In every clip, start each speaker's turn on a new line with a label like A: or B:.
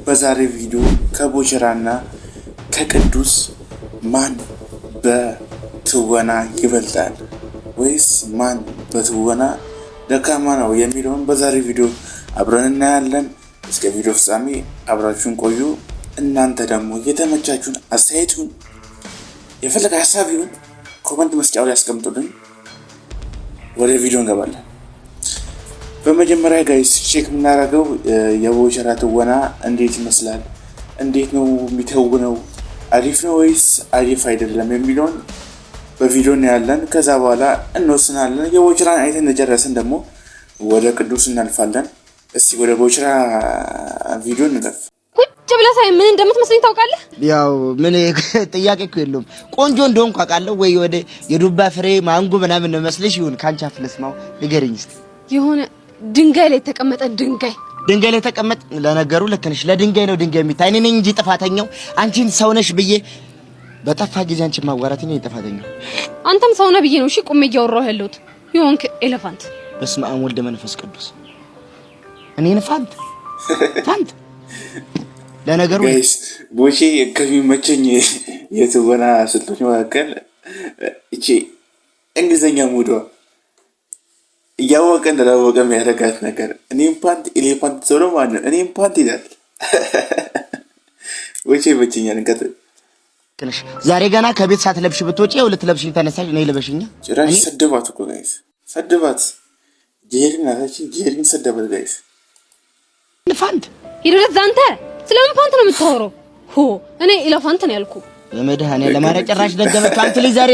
A: በዛሬ ቪዲዮ ከቦቸራና ከቅዱስ ማን በትወና ይበልጣል ወይስ ማን በትወና ደካማ ነው የሚለውን በዛሬ ቪዲዮ አብረን እናያለን። እስከ ቪዲዮ ፍጻሜ አብራችሁን ቆዩ። እናንተ ደግሞ የተመቻችሁን አስተያየቱን የፈለገ ሀሳብ ይሁን ኮሜንት መስጫው ላይ ያስቀምጡልን። ወደ ቪዲዮ እንገባለን። በመጀመሪያ ጋይስ ቼክ የምናደርገው የቦቸራ ትወና እንዴት ይመስላል፣ እንዴት ነው የሚተውነው፣ አሪፍ ነው ወይስ አሪፍ አይደለም የሚለውን በቪዲዮ እናያለን። ከዛ በኋላ እንወስናለን። የቦቸራን አይተን እንደጨረስን ደግሞ ወደ ቅዱስ እናልፋለን። እስቲ ወደ ቦቸራ ቪዲዮ እንለፍ።
B: ቁጭ ብለህ ሳይ ምን እንደምትመስለኝ ታውቃለህ?
C: ያው ምን ጥያቄ እኮ የለውም። ቆንጆ እንደሆንኩ አውቃለሁ። ወይ ወደ የዱባ ፍሬ ማንጎ ምናምን ነው መስለሽ ይሁን ካንቺ አፍ ልስማው ንገረኝ እስቲ።
B: የሆነ ድንጋይ ላይ የተቀመጠ ድንጋይ ላይ
C: ተቀመጥ። ለነገሩ ልክ ነሽ። ለድንጋይ ነው ድንጋይ የሚታይ። እኔ ነኝ እንጂ ጥፋተኛው አንቺን ሰው ነሽ ብዬ በጠፋ ጊዜ አንቺን ማዋራት እኔ ጥፋተኛው።
B: አንተም ሰው ነህ ብዬ ነው እሺ ቁሜ እያወራሁ ያለሁት። ይሆንክ ኤሌፋንት።
C: በስመ አብ ወልደ መንፈስ ቅዱስ። እኔን ፋንት ለነገሩ
A: ጋይስ ቦቼ ከሚመቸኝ የትወና ስልቶች መካከል እቺ እንግሊዘኛ ሙዷ እያወቀ እንዳላወቀ የሚያደርጋት ነገር እኔም ፓንት ኤሌፋንት ሰው ነው ማለት ነው። እኔም ፓንት ይላል ቦቼ ይመቸኛል። እንቀጥል።
C: ዛሬ ገና ከቤት ሳትለብሽ ብትወጪ ያው ልትለብሽኝ ተነሳሽ። እኔ ልበሽኛ
A: ጭራሽ ሰደባት እኮ ጋይስ፣ ሰደባት። ጄሪን ሰደባት ጋይስ።
C: ፋንት
B: ይደረዝ አንተ ስለምን ፋንት ነው የምታወራው? እኔ ኤሌፋንት ነው ያልኩ።
C: የመድሃኔ ለማርያ ጭራሽ ደገመች። አንተ ልጅ ዛሬ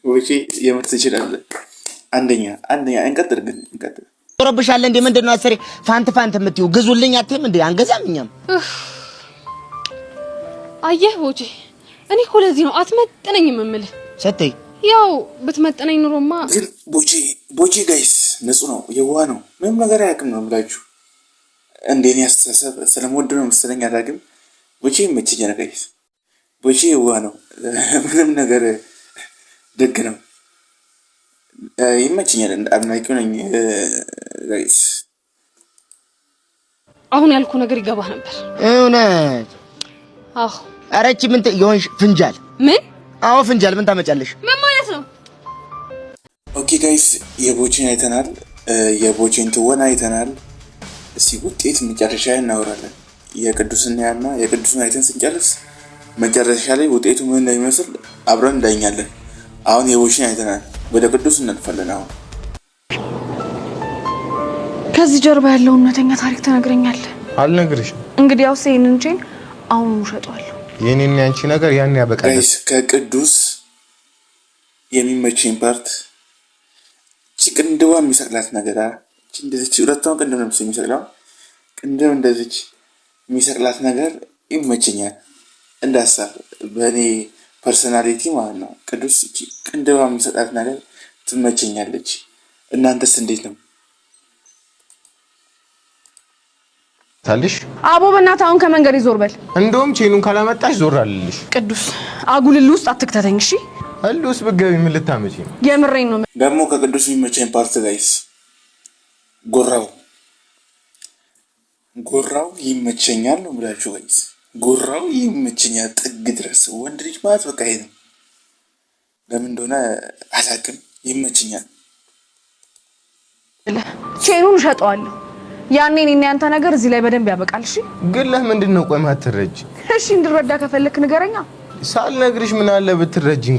A: ወጪ የምርት ይችላል። አንደኛ እንቀጥል።
C: ዞረብሻል እንዴ? ምንድነው አሰሪ ፋንት የምትይው? ግዙልኝ አትይም እንዴ? አንገዛም እኛም።
B: አየህ ቦቼ፣ እኔ እኮ ለዚህ ነው አትመጥነኝም የምልህ።
C: ሰተይ
B: ያው ብትመጥነኝ ኑሮማ።
A: ግን ቦቼ ጋይስ ንጹህ ነው፣ የዋህ ነው፣ ምንም ነገር አያውቅም ነው የምላችሁ። እንደኔ አስተሳሰብ ስለምወድ ነው መሰለኝ አላውቅም። ቦቼ ይመቸኛል ጋይስ። ቦቼ የዋህ ነው፣ ምንም ነገር ደግ ነው፣ ይመቸኛል። አድናቂው ነኝ ጋይስ።
B: አሁን ያልኩ ነገር ይገባህ ነበር
C: እውነት?
B: አዎ።
C: አረቺ ምን ይሆንሽ? ፍንጃል
B: ምን?
C: አዎ ፍንጃል ምን ታመጫለሽ?
B: ምን ማለት ነው?
A: ኦኬ ጋይስ የቦቼን አይተናል፣ የቦቼን ትወና አይተናል። እስቲ ውጤት መጨረሻ ላይ እናወራለን። የቅዱስና የቅዱስን አይተን ስንጨርስ መጨረሻ ላይ ውጤቱ ምን እንደሚመስል አብረን እንዳኛለን። አሁን የቦቼን አይተናል፣ ወደ ቅዱስ እናልፋለን። አሁን
D: ከዚህ ጀርባ ያለው እውነተኛ ታሪክ ትነግረኛለህ?
E: አልነግርሽም።
D: እንግዲህ ያው ይሄንን ቼን አሁን ውሸጧለሁ።
E: የኔና ያንቺ ነገር ያን ያበቃል።
A: ጋይስ ከቅዱስ የሚመቸኝ ፓርት ቅንድቧ የሚሰቅላት ነገር እንደዚች ሁለቷን ቅንድብ ነው የሚሰቅለው። ቅንድብ እንደዚች የሚሰቅላት ነገር ይመቸኛል። እንደ ሀሳብ በእኔ ፐርሰናሊቲ ማለት ነው። ቅዱስ ቅንድቧ የሚሰቅላት ነገር ትመቸኛለች። እናንተስ እንዴት ነው?
E: ታልሽ
D: አቦ በእናትህ አሁን ከመንገድ ይዞር በል።
E: እንደውም ቼኑን ካላመጣሽ ዞር አልልሽ።
D: ቅዱስ አጉልል ውስጥ አትክተተኝ እሺ።
E: አሉስ ብትገቢ ምን ልታመጪ ነው?
D: የምሬን ነው።
A: ደግሞ ከቅዱስ የሚመቸኝ ፓርት ጋይስ ጎራው ይመቸኛል ነው ብላችሁ ጋይስ። ጎራው ይመቸኛል ጥግ ድረስ። ወንድ ልጅ ማለት በቃ ይሄ ነው። ለምን እንደሆነ አላውቅም፣ ይመቸኛል።
D: ቼኑን እሸጠዋለሁ። ያኔ እኔና ያንተ ነገር እዚህ ላይ በደንብ ያበቃል። እሺ
E: ግን ለምንድን ነው ቆይ ማትረጂ?
D: እሺ እንድረዳ ከፈለክ ንገረኛ።
E: ሳልነግርሽ ምን አለ ብትረጂኝ?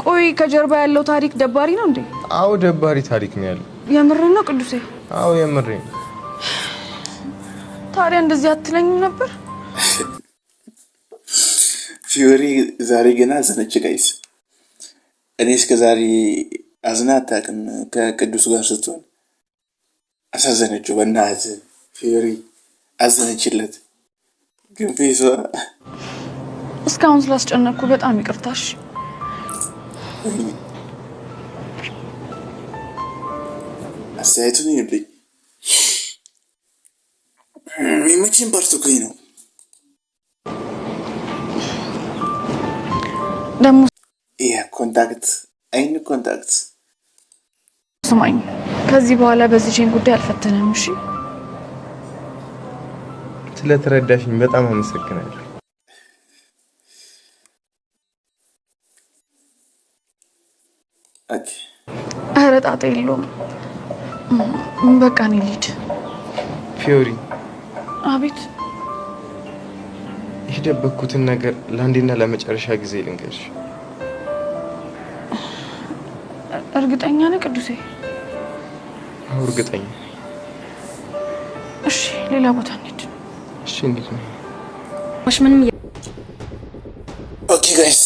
D: ቆይ ከጀርባ ያለው ታሪክ ደባሪ ነው እንዴ?
E: አዎ ደባሪ ታሪክ ነው ያለው።
D: የምሬን ነው ቅዱሴ?
E: አዎ የምሬን።
D: ታዲያ እንደዚህ አትለኝም ነበር?
A: ፊዮሪ ዛሬ ገና አዘነች ጋይስ። እኔ እስከ ዛሬ አዝና አታውቅም። ከቅዱስ ጋር ስትሆን አሳዘነችው። በእናትህ ፊዮሪ አዘነችለት። ግን ፌሷ
D: እስካሁን ስላስጨነቅኩ በጣም ይቅርታሽ።
A: አስተያየቱን ይልኝ የሚመችን ፓርቱ እኮ ነው
D: ደግሞ
A: ኮንታክት አይን ኮንታክት
D: ስማኝ፣ ከዚህ በኋላ በዚህ ቼን ጉዳይ አልፈተነም። እሺ
E: ስለተረዳሽኝ በጣም አመሰግናለሁ።
D: ኧረ ጣጣ የለውም። በቃ እኔ ልሂድ።
E: ፊዮሪ።
D: አቤት።
E: የደበኩትን ነገር ለአንዴና ለመጨረሻ ጊዜ ልንገርሽ።
D: እርግጠኛ ነህ ቅዱሴ?
E: አዎ እርግጠኛ።
D: እሺ ሌላ ቦታ እንሂድ።
E: እሺ እንሂድ ነው።
B: ምንም
A: ኦኬ ጋይስ፣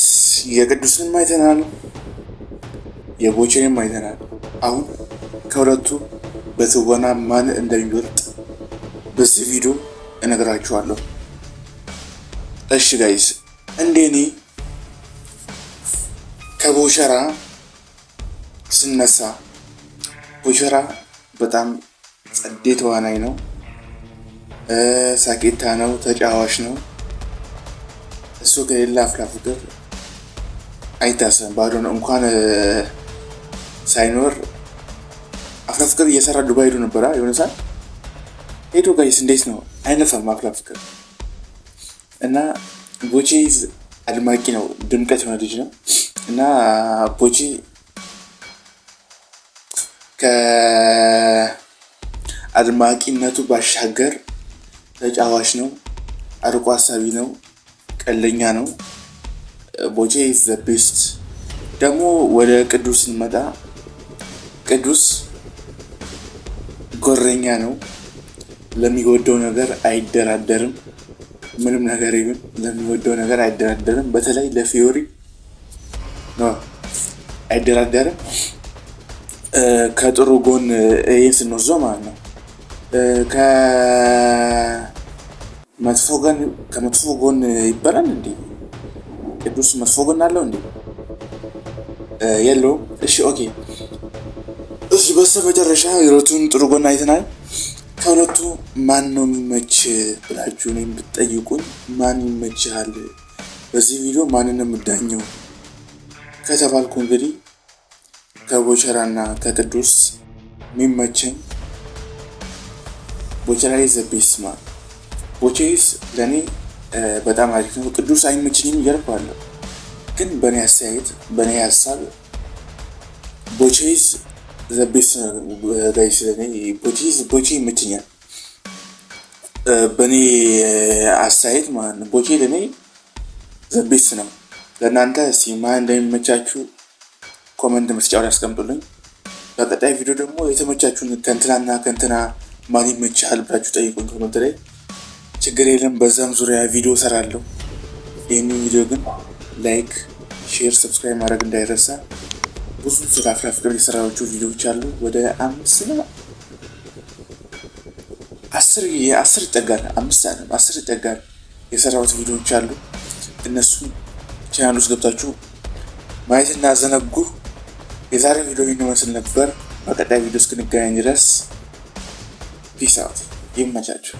A: የቅዱስንም አይተናል፣ የቦቼንም አይተናል። አሁን ከሁለቱ በትወና ማን እንደሚበልጥ በዚህ ቪዲዮ እነግራችኋለሁ። እሺ ጋይስ፣ እንደኔ ከቦቸራ ስነሳ ቦቸራ በጣም ጸዴ ተዋናይ ነው፣ ሳቂታ ነው፣ ተጫዋች ነው። እሱ ከሌላ አፍላ ፍቅር አይታሰብም፣ ባዶ ነው። እንኳን ሳይኖር አፍላ ፍቅር እየሰራ ዱባይ ሄዶ ነበረ የሆነ ሰዓት ሄዶ። ጋይስ እንዴት ነው አይነፋም አፍላ ፍቅር። እና ቦቼ አድማቂ ነው፣ ድምቀት የሆነ ልጅ ነው። እና ቦቼ ከአድማቂነቱ ባሻገር ተጫዋች ነው፣ አርቆ ሀሳቢ ነው፣ ቀለኛ ነው። ቦቼ ኢዝ ዘ ቤስት። ደግሞ ወደ ቅዱስ እንመጣ። ቅዱስ ጎረኛ ነው፣ ለሚወደው ነገር አይደራደርም። ምንም ነገር ይሁን ለሚወደው ነገር አይደራደርም። በተለይ ለፊዮሪ ነው አይደራደርም። ከጥሩ ጎን ይህን ስንወስደው ማለት ነው። ከመጥፎ ጎን ይባላል እንዴ? ቅዱስ መጥፎ ጎን አለው እንዴ? የለውም። እሺ ኦኬ። እሺ በስተመጨረሻ የሁለቱን ጥሩ ጎን አይተናል። ከሁለቱ ማን ነው የሚመች ብላችሁ እኔን ብትጠይቁኝ ማን ይመችሃል በዚህ ቪዲዮ ማንን የምዳኘው ከተባልኩ እንግዲህ ከቦቸራ እና ከቅዱስ የሚመቸኝ ቦቸራ ዘ ቤስት ማን። ቦቼስ ለእኔ በጣም አሪፍ ነው። ቅዱስ አይመችኝም እያልኩ ግን በእኔ አስተያየት በእኔ ሀሳብ ቦቼስ ዘ ቤስት ጋይስ። ለእኔ ቦቼ ይመችኛል በእኔ አስተያየት ማለት ነው። ቦቼ ለእኔ ዘ ቤስት ነው። ለእናንተ እስኪ ማን እንደሚመቻችሁ ኮመንት መስጫው ላይ አስቀምጡልኝ። በቀጣይ ቪዲዮ ደግሞ የተመቻችሁን ከእንትናና ከእንትና ማን ይመችሃል ብላችሁ ጠይቁኝ ኮመንት ላይ። ችግር የለም፣ በዛም ዙሪያ ቪዲዮ ሰራለሁ። ይህንን ቪዲዮ ግን ላይክ፣ ሼር፣ ሰብስክራይብ ማድረግ እንዳይረሳ። ብዙ ስለ አፍላ ፍቅር የሰራኋቸው ቪዲዮዎች አሉ። ወደ 10 ይጠጋል፣ 10 ይጠጋል የሰራሁት ቪዲዮዎች አሉ። እነሱን ቻናል ውስጥ ገብታችሁ ማየት እንዳዘነጉ። የዛሬ ቪዲዮ ይመስል ነበር። በቀጣይ ቪዲዮ እስክንገናኝ ድረስ ፒስ አውት። ይመቻችሁ።